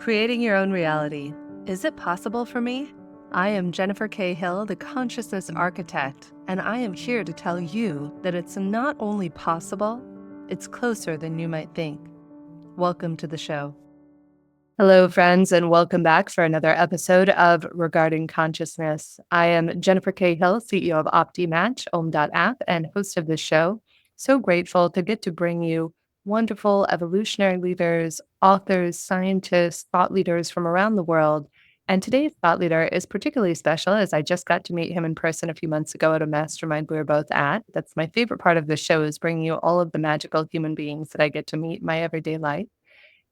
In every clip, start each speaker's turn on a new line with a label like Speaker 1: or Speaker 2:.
Speaker 1: Creating your own reality. Is it possible for me? I am Jennifer K. Hill, the consciousness architect, and I am here to tell you that it's not only possible, it's closer than you might think. Welcome to the show. Hello, friends, and welcome back for another episode of Regarding Consciousness. I am Jennifer K. Hill, CEO of OptiMatch, Om.app, and host of this show. So grateful to get to bring you wonderful evolutionary leaders, authors, scientists, thought leaders from around the world. And today's thought leader is particularly special as I just got to meet him in person a few months ago at a mastermind we were both at. That's my favorite part of the show, is bringing you all of the magical human beings that I get to meet in my everyday life.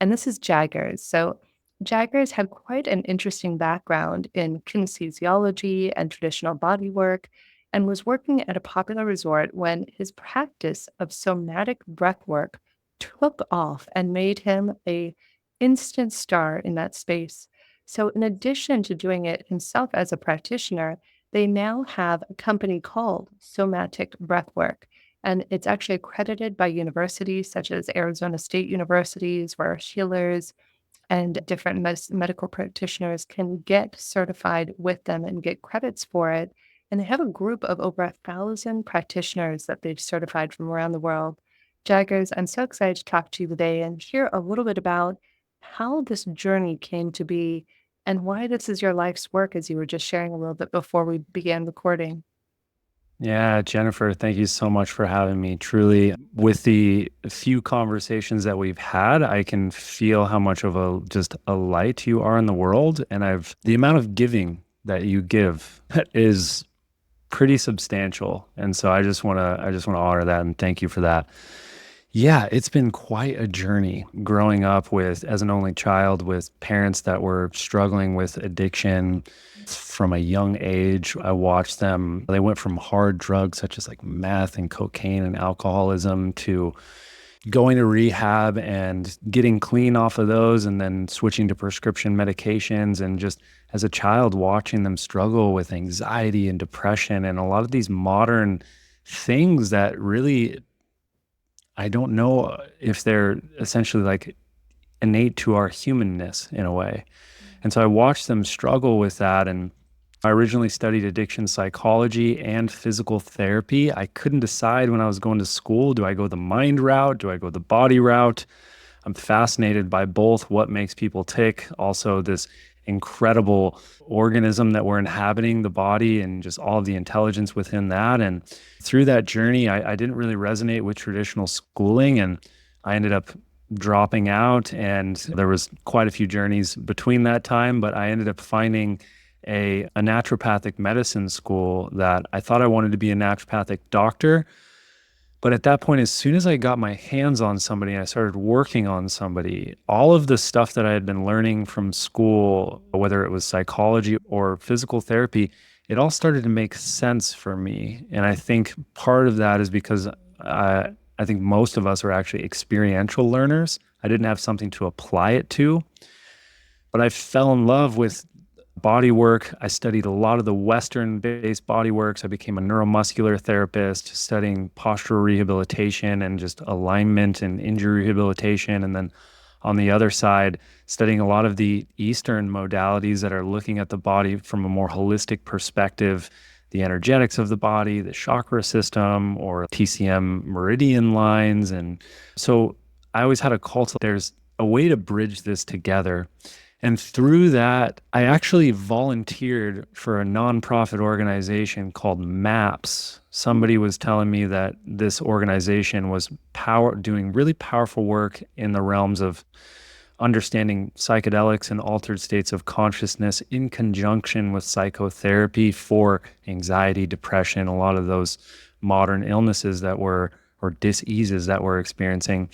Speaker 1: And this is Jaggers. So Jaggers had quite an interesting background in kinesiology and traditional bodywork, and was working at a popular resort when his practice of somatic breathwork took off and made him a instant star in that space. So in addition to doing it himself as a practitioner, they now have a company called Somatic Breathwork. And it's actually accredited by universities such as Arizona State universities, where healers and different medical practitioners can get certified with them and get credits for it. And they have a group of over 1,000 practitioners that they've certified from around the world. Jaggers, I'm so excited to talk to you today and hear a little bit about how this journey came to be and why this is your life's work, as you were just sharing a little bit before we began recording.
Speaker 2: Yeah, Jennifer, thank you so much for having me. Truly, with the few conversations that we've had, I can feel how much of a light you are in the world, and the amount of giving that you give is pretty substantial. And so I just want to honor that and thank you for that. Yeah, it's been quite a journey growing up as an only child with parents that were struggling with addiction from a young age. I watched them, they went from hard drugs such as like meth and cocaine and alcoholism to going to rehab and getting clean off of those and then switching to prescription medications. And just as a child, watching them struggle with anxiety and depression and a lot of these modern things that really, I don't know if they're essentially like innate to our humanness in a way. And so I watched them struggle with that. And I originally studied addiction psychology and physical therapy. I couldn't decide when I was going to school, do I go the mind route? Do I go the body route? I'm fascinated by both, what makes people tick, also this incredible organism that we're inhabiting, the body, and just all of the intelligence within that. And through that journey, I didn't really resonate with traditional schooling, and I ended up dropping out. And there was quite a few journeys between that time, but I ended up finding a naturopathic medicine school that I thought I wanted to be a naturopathic doctor. But at that point, as soon as I got my hands on somebody, I started working on somebody, all of the stuff that I had been learning from school, whether it was psychology or physical therapy, it all started to make sense for me. And I think part of that is because I think most of us are actually experiential learners. I didn't have something to apply it to, but I fell in love with body work. I studied a lot of the Western-based body works. I became a neuromuscular therapist, studying postural rehabilitation and just alignment and injury rehabilitation. And then on the other side, studying a lot of the Eastern modalities that are looking at the body from a more holistic perspective, the energetics of the body, the chakra system, or TCM meridian lines. And so I always had a cult. There's a way to bridge this together. And through that, I actually volunteered for a nonprofit organization called MAPS. Somebody was telling me that this organization was doing really powerful work in the realms of understanding psychedelics and altered states of consciousness in conjunction with psychotherapy for anxiety, depression, a lot of those modern illnesses or diseases that we're experiencing.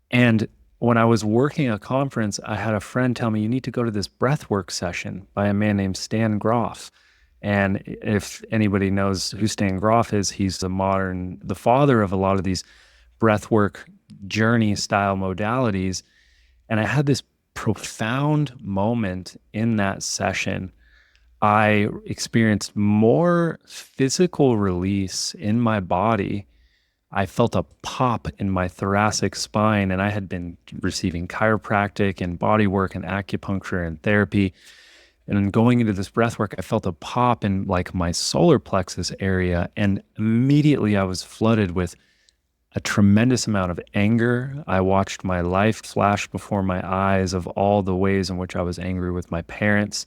Speaker 2: And when I was working a conference, I had a friend tell me, you need to go to this breathwork session by a man named Stan Grof. And if anybody knows who Stan Grof is, he's the father of a lot of these breathwork journey style modalities. And I had this profound moment in that session. I experienced more physical release in my body I felt a pop in my thoracic spine, and I had been receiving chiropractic and body work and acupuncture and therapy. And then going into this breath work, I felt a pop in like my solar plexus area. And immediately I was flooded with a tremendous amount of anger. I watched my life flash before my eyes of all the ways in which I was angry with my parents.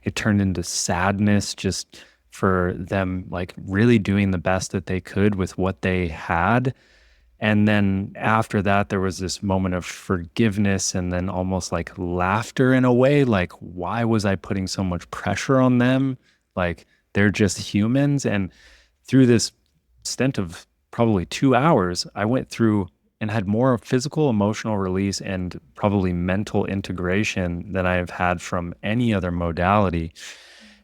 Speaker 2: It turned into sadness just for them like really doing the best that they could with what they had. And then after that, there was this moment of forgiveness and then almost like laughter in a way. Like, why was I putting so much pressure on them? Like, they're just humans. And through this stint of probably 2 hours, I went through and had more physical, emotional release and probably mental integration than I have had from any other modality.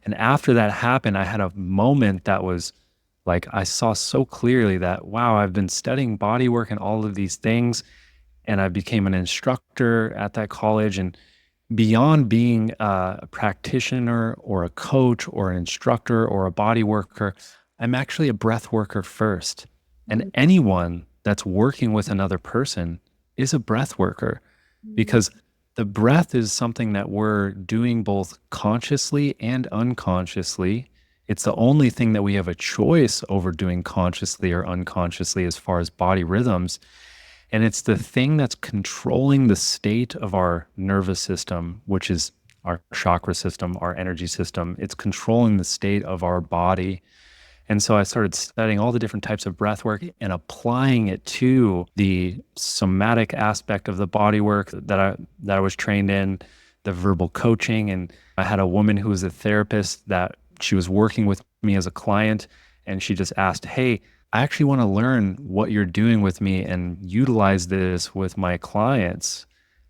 Speaker 2: And after that happened, I had a moment that was like, I saw so clearly that, wow, I've been studying body work and all of these things. And I became an instructor at that college. And beyond being a practitioner or a coach or an instructor or a body worker, I'm actually a breath worker first. And anyone that's working with another person is a breath worker because the breath is something that we're doing both consciously and unconsciously. It's the only thing that we have a choice over doing consciously or unconsciously as far as body rhythms. And it's the thing that's controlling the state of our nervous system, which is our chakra system, our energy system. It's controlling the state of our body. And so I started studying all the different types of breath work and applying it to the somatic aspect of the body work that I was trained in, the verbal coaching. And I had a woman who was a therapist that she was working with me as a client, and she just asked, "Hey, I actually want to learn what you're doing with me and utilize this with my clients."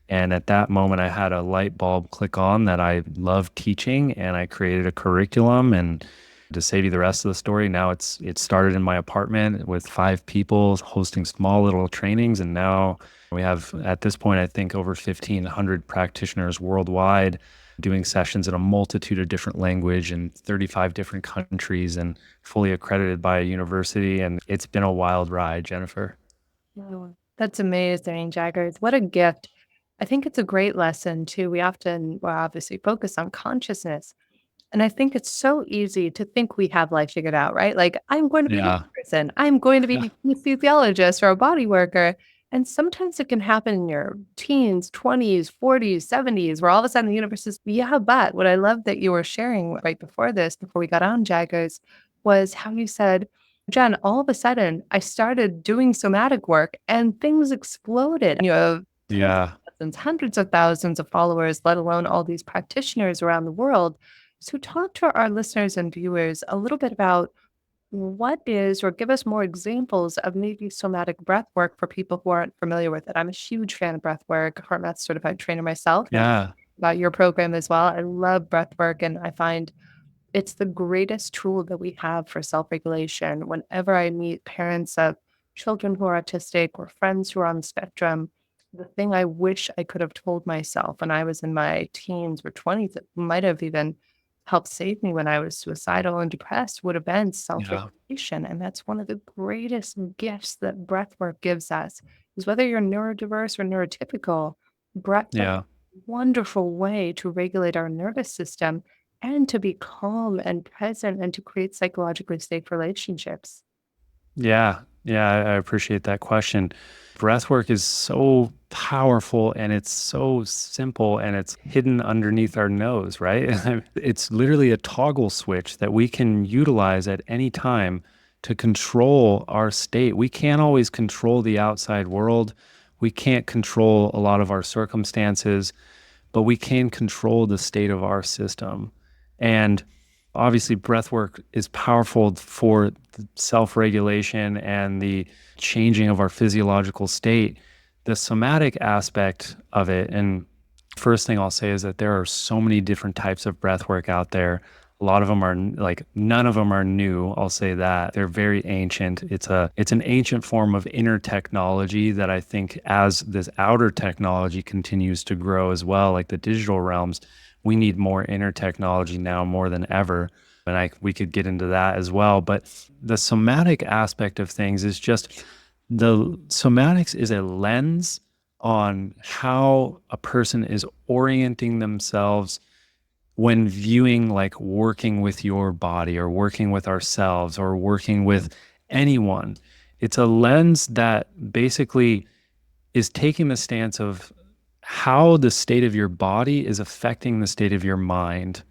Speaker 2: And at that moment, I had a light bulb click on that I love teaching, and I created a curriculum. And to save you the rest of the story, now it started in my apartment with 5 people hosting small little trainings, and now we have at this point I think over 1,500 practitioners worldwide doing sessions in a multitude of different language in 35 different countries and fully accredited by a university. And it's been a wild ride, Jennifer.
Speaker 1: Wow. That's amazing, Jaggers. What a gift. I think it's a great lesson too. We're obviously focused on consciousness. And I think it's so easy to think we have life figured out, right? Like, I'm going to be this
Speaker 2: Yeah.
Speaker 1: person. I'm going to be a anesthesiologist or a body worker. And sometimes it can happen in your teens, 20s, 40s, 70s, where all of a sudden the universe is, yeah, but what I love that you were sharing right before this, before we got on, Jaggers, was how you said, Jen, all of a sudden I started doing somatic work and things exploded. You have tens
Speaker 2: Yeah.
Speaker 1: of thousands, hundreds of thousands of followers, let alone all these practitioners around the world. So, talk to our listeners and viewers a little bit about what is, or give us more examples of maybe somatic breath work for people who aren't familiar with it. I'm a huge fan of breath work, heart math certified trainer myself, and
Speaker 2: Yeah.
Speaker 1: about your program as well. I love breath work, and I find it's the greatest tool that we have for self-regulation. Whenever I meet parents of children who are autistic or friends who are on the spectrum, the thing I wish I could have told myself when I was in my teens or 20s that might have even helped save me when I was suicidal and depressed would have been
Speaker 2: Yeah.
Speaker 1: self-regulation. And that's one of the greatest gifts that breath work gives us is whether you're neurodiverse or neurotypical, breath work
Speaker 2: Yeah.
Speaker 1: is a wonderful way to regulate our nervous system and to be calm and present and to create psychologically safe relationships.
Speaker 2: Yeah. Yeah. I appreciate that question. Breath work is so powerful and it's so simple and it's hidden underneath our nose, right? It's literally a toggle switch that we can utilize at any time to control our state. We can't always control the outside world. We can't control a lot of our circumstances, but we can control the state of our system. And obviously, breath work is powerful for self-regulation and the changing of our physiological state. The somatic aspect of it, and first thing I'll say is that there are so many different types of breath work out there. A lot of them are like none of them are new. I'll say that they're very ancient. It's an ancient form of inner technology that I think as this outer technology continues to grow as well, like the digital realms, we need more inner technology now more than ever. And we could get into that as well. But the somatic aspect of things is just the somatics is a lens on how a person is orienting themselves when viewing, like, working with your body or working with ourselves or working with anyone. It's a lens that basically is taking the stance of how the state of your body is affecting the state of your mind.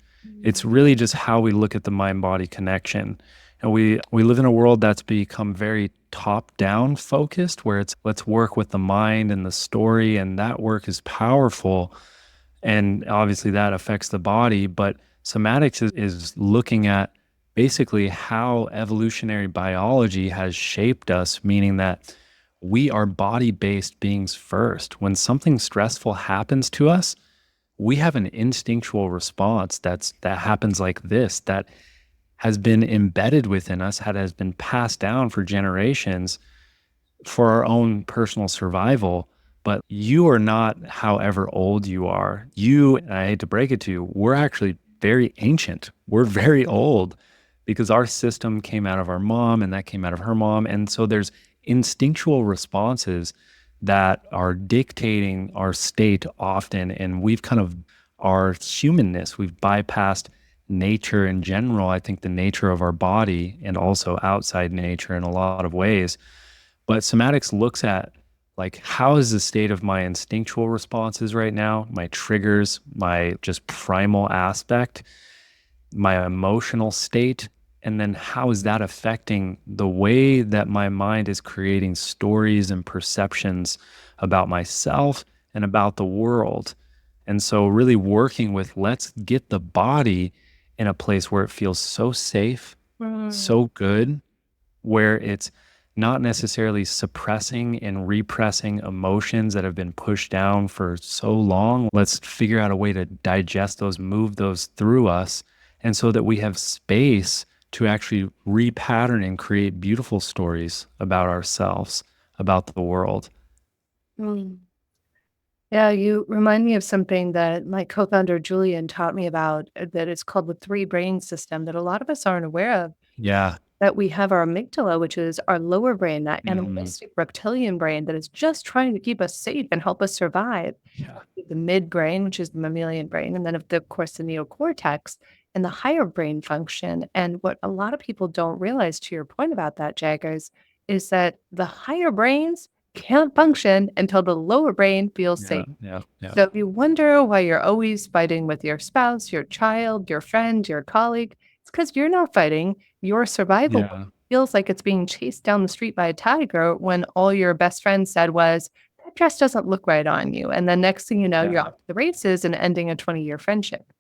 Speaker 2: It's really just how we look at the mind body connection. And we live in a world that's become very top down focused, where it's let's work with the mind and the story, and that work is powerful. And obviously that affects the body. But somatics is looking at basically how evolutionary biology has shaped us, meaning that we are body based beings first. When something stressful happens to us, we have an instinctual response that happens like this, that has been embedded within us, has been passed down for generations for our own personal survival. But you are not however old you are. You, and I hate to break it to you, we're actually very ancient. We're very old because our system came out of our mom and that came out of her mom. And so there's instinctual responses that are dictating our state often. And we've kind of, our humanness, we've bypassed nature in general. I think the nature of our body and also outside nature in a lot of ways. But somatics looks at, like, how is the state of my instinctual responses right now, my triggers, my just primal aspect, my emotional state, and then how is that affecting the way that my mind is creating stories and perceptions about myself and about the world. And so really working with, let's get the body in a place where it feels so safe, so good, where it's not necessarily suppressing and repressing emotions that have been pushed down for so long. Let's figure out a way to digest those, move those through us, and so that we have space to actually repattern and create beautiful stories about ourselves, about the world.
Speaker 1: Mm. Yeah, you remind me of something that my co-founder Julian taught me about, that is called the three brain system, that a lot of us aren't aware of.
Speaker 2: Yeah.
Speaker 1: That we have our amygdala, which is our lower brain, that
Speaker 2: Mhm.
Speaker 1: animalistic reptilian brain that is just trying to keep us safe and help us survive.
Speaker 2: Yeah.
Speaker 1: The midbrain, which is the mammalian brain, and then of course the neocortex and the higher brain function. And what a lot of people don't realize, to your point about that, Jaggers, is that the higher brains can't function until the lower brain feels
Speaker 2: Yeah.
Speaker 1: safe.
Speaker 2: Yeah. Yeah.
Speaker 1: So if you wonder why you're always fighting with your spouse, your child, your friend, your colleague, it's because you're not fighting. Your survival
Speaker 2: Yeah.
Speaker 1: feels like it's being chased down the street by a tiger when all your best friend said was, that dress doesn't look right on you. And then next thing you know, you're
Speaker 2: Yeah.
Speaker 1: off to the races and ending a 20-year friendship.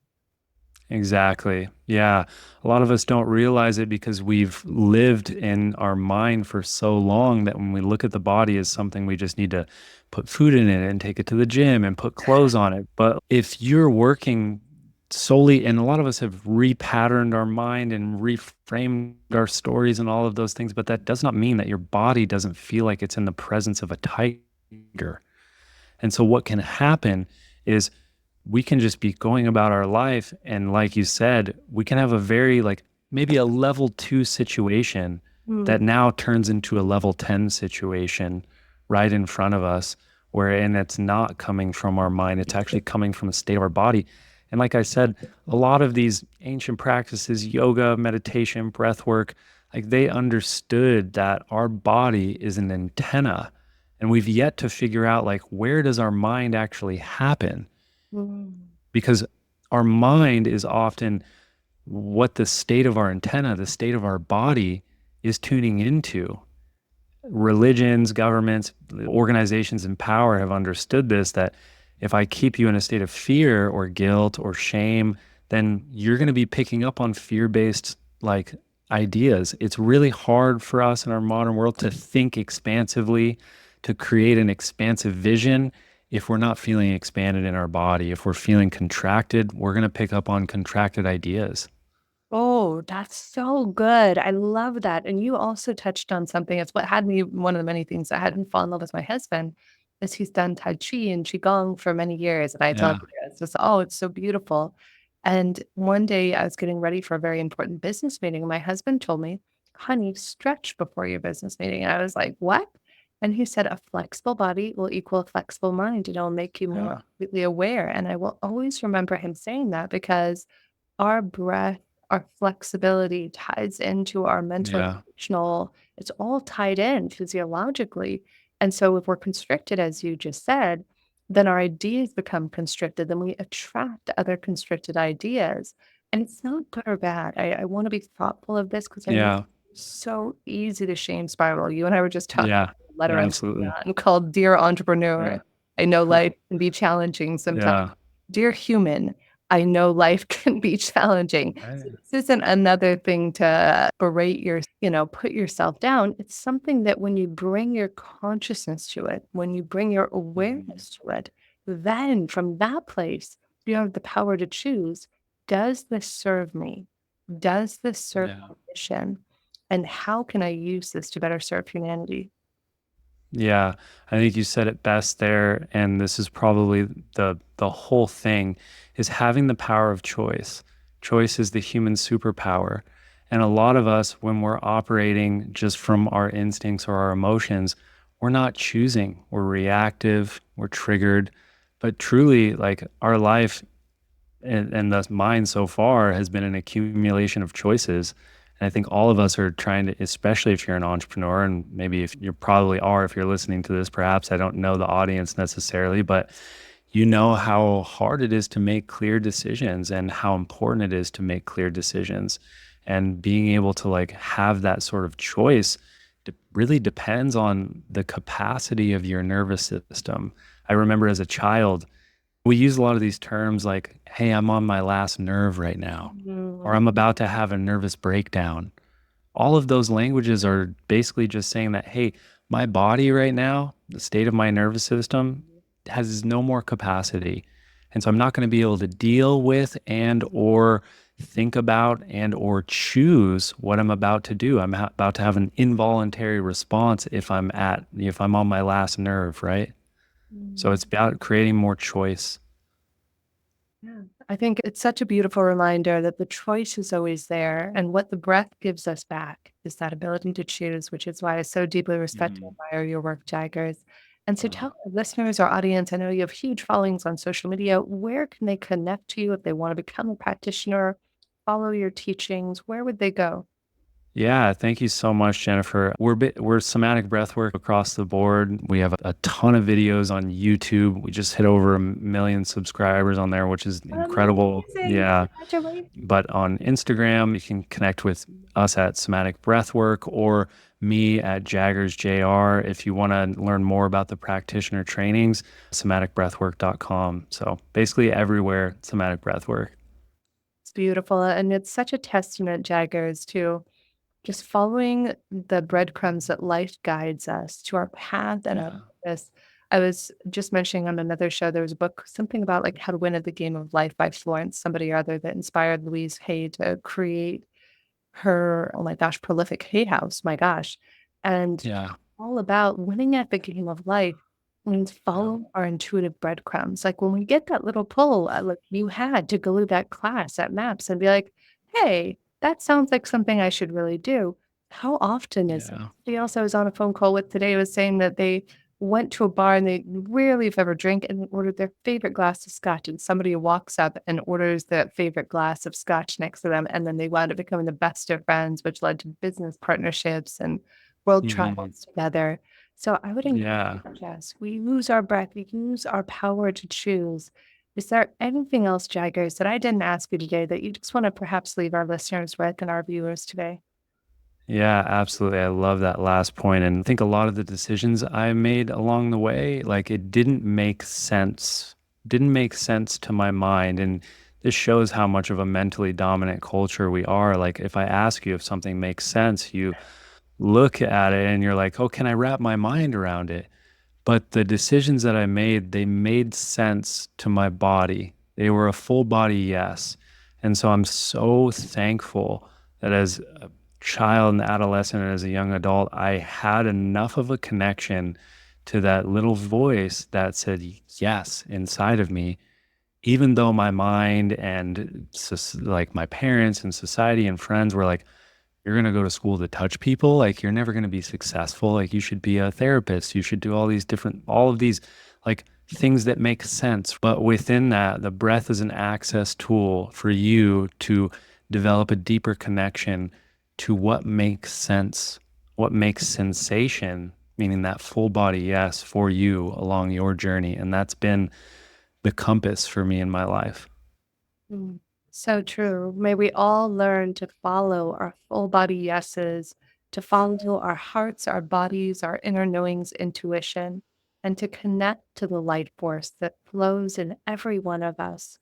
Speaker 2: Exactly. Yeah. A lot of us don't realize it because we've lived in our mind for so long that when we look at the body as something we just need to put food in it and take it to the gym and put clothes on it. But if you're working solely, and a lot of us have repatterned our mind and reframed our stories and all of those things, but that does not mean that your body doesn't feel like it's in the presence of a tiger. And so what can happen is we can just be going about our life, and like you said, we can have a very, like, maybe a level 2 situation that
Speaker 1: Mm.
Speaker 2: now turns into a level 10 situation right in front of us, where, and it's not coming from our mind, it's actually coming from the state of our body. And like I said, a lot of these ancient practices, yoga, meditation, breath work, like, they understood that our body is an antenna, and we've yet to figure out, like, where does our mind actually happen?
Speaker 1: Mm.
Speaker 2: Because our mind is often what the state of our antenna, the state of our body, is tuning into. Religions, governments, organizations in power have understood this, that if I keep you in a state of fear or guilt or shame, then you're going to be picking up on fear-based, like, ideas. It's really hard for us in our modern world to think expansively, to create an expansive vision, if we're not feeling expanded in our body. If we're feeling contracted, we're going to pick up on contracted ideas.
Speaker 1: Oh, that's so good. I love that. And you also touched on something. It's what had me, one of the many things that had me fall in love with my husband, is he's done Tai Chi and Qigong for many years. And I tell
Speaker 2: Yeah.
Speaker 1: him, it's just, oh, it's so beautiful. And one day I was getting ready for a very important business meeting. And my husband told me, honey, stretch before your business meeting. And I was like, what? And he said, a flexible body will equal a flexible mind. It'll make you more
Speaker 2: Yeah.
Speaker 1: completely aware. And I will always remember him saying that because our breath, our flexibility ties into our mental and
Speaker 2: Yeah.
Speaker 1: emotional, it's all tied in physiologically. And so if we're constricted, as you just said, then our ideas become constricted, then we attract other constricted ideas. And it's not good or bad. I want to be thoughtful of this because I know
Speaker 2: Yeah.
Speaker 1: it's so easy to shame spiral. You and I were just talking
Speaker 2: Yeah.
Speaker 1: about a letter I'm
Speaker 2: Absolutely.
Speaker 1: on called Dear Entrepreneur.
Speaker 2: Yeah.
Speaker 1: I know life can be challenging sometimes.
Speaker 2: Yeah.
Speaker 1: Dear human, I know life can be challenging. So
Speaker 2: Right.
Speaker 1: this isn't another thing to berate put yourself down. It's something that when you bring your consciousness to it, when you bring your
Speaker 2: Mhm.
Speaker 1: awareness to it, then from that place, you have the power to choose. Does this serve me? Does this serve
Speaker 2: Yeah.
Speaker 1: my mission? And how can I use this to better serve humanity?
Speaker 2: Yeah, I think you said it best there, and this is probably the whole thing is having the power of choice. Choice is the human superpower. And a lot of us, when we're operating just from our instincts or our emotions, we're not choosing. We're reactive, we're triggered. But truly, like our life and thus mine so far has been an accumulation of choices. And I think all of us are trying to, especially if you're an entrepreneur, and maybe if you probably are, if you're listening to this, perhaps I don't know the audience necessarily, but you know how hard it is to make clear decisions and how important it is to make clear decisions. And being able to like have that sort of choice really depends on the capacity of your nervous system. I remember as a child, we use a lot of these terms like, hey, I'm on my last nerve right now, or
Speaker 1: Mm,
Speaker 2: I'm about to have a nervous breakdown. All of those languages are basically just saying that, hey, my body right now, the state of my nervous system has no more capacity. And so I'm not going to be able to deal with and or think about and or choose what I'm about to do. I'm about to have an involuntary response if I'm on my last nerve, right? So
Speaker 1: mm.
Speaker 2: it's about creating more choice.
Speaker 1: Yeah. I think it's such a beautiful reminder that the choice is always there. And what the breath gives us back is that ability to choose, which is why I so deeply respect and
Speaker 2: Mhm.
Speaker 1: admire your work, Jaggers. And so
Speaker 2: Uh,
Speaker 1: tell our listeners, our audience, I know you have huge followings on social media. Where can they connect to you if they want to become a practitioner, follow your teachings? Where would they go?
Speaker 2: Yeah, thank you so much, Jennifer. We're somatic breathwork across the board. We have a ton of videos on YouTube. We just hit over 1 million subscribers on there, which is incredible.
Speaker 1: Amazing.
Speaker 2: Yeah.
Speaker 1: Congratulations.
Speaker 2: But on Instagram, you can connect with us at Somatic Breathwork or me at Jaggers JR. If you want to learn more about the practitioner trainings, somaticbreathwork.com. So basically everywhere, Somatic Breathwork.
Speaker 1: It's beautiful. And it's such a testament, Jaggers, to just following the breadcrumbs that life guides us to our path and our
Speaker 2: Yeah.
Speaker 1: purpose. I was just mentioning on another show, there was a book, something about like how to win at the game of life by Florence, somebody or other that inspired Louise Hay to create her, oh my gosh, prolific Hay House, my gosh. And
Speaker 2: Yeah.
Speaker 1: all about winning at the game of life means
Speaker 2: Yeah.
Speaker 1: follow our intuitive breadcrumbs. Like when we get that little pull, like you had to go to that class at MAPS and be like, hey, that sounds like something I should really do. How often is it?
Speaker 2: Yeah.
Speaker 1: Somebody else I was on a phone call with today was saying that they went to a bar and they rarely, if ever, drink and ordered their favorite glass of scotch. And somebody walks up and orders that favorite glass of scotch next to them. And then they wound up becoming the best of friends, which led to business partnerships and world
Speaker 2: Mhm.
Speaker 1: travels together. So I would
Speaker 2: Yeah.
Speaker 1: encourage us, we use our breath, we use our power to choose. Is there anything else, Jaggers, that I didn't ask you today that you just want to perhaps leave our listeners with and our viewers today?
Speaker 2: Yeah, absolutely. I love that last point. And I think a lot of the decisions I made along the way, like it didn't make sense to my mind. And this shows how much of a mentally dominant culture we are. Like if I ask you if something makes sense, you look at it and you're like, oh, can I wrap my mind around it? But the decisions that I made, they made sense to my body. They were a full body yes. And so I'm so thankful that as a child and adolescent and as a young adult, I had enough of a connection to that little voice that said yes inside of me, even though my mind and like my parents and society and friends were like, you're going to go to school to touch people, like you're never going to be successful. Like you should be a therapist. You should do all of these like things that make sense. But within that, the breath is an access tool for you to develop a deeper connection to what makes sense, what makes sensation, meaning that full body yes for you along your journey. And that's been the compass for me in my life.
Speaker 1: Mm. So true. May we all learn to follow our full body yeses, to follow our hearts, our bodies, our inner knowings, intuition, and to connect to the light force that flows in every one of us.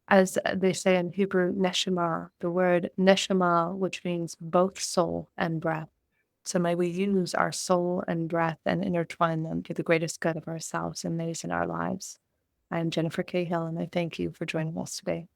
Speaker 1: As they say in Hebrew, neshama, the word neshama, which means both soul and breath. So may we use our soul and breath and intertwine them to the greatest good of ourselves and those in our lives. I am Jennifer Cahill, and I thank you for joining us today.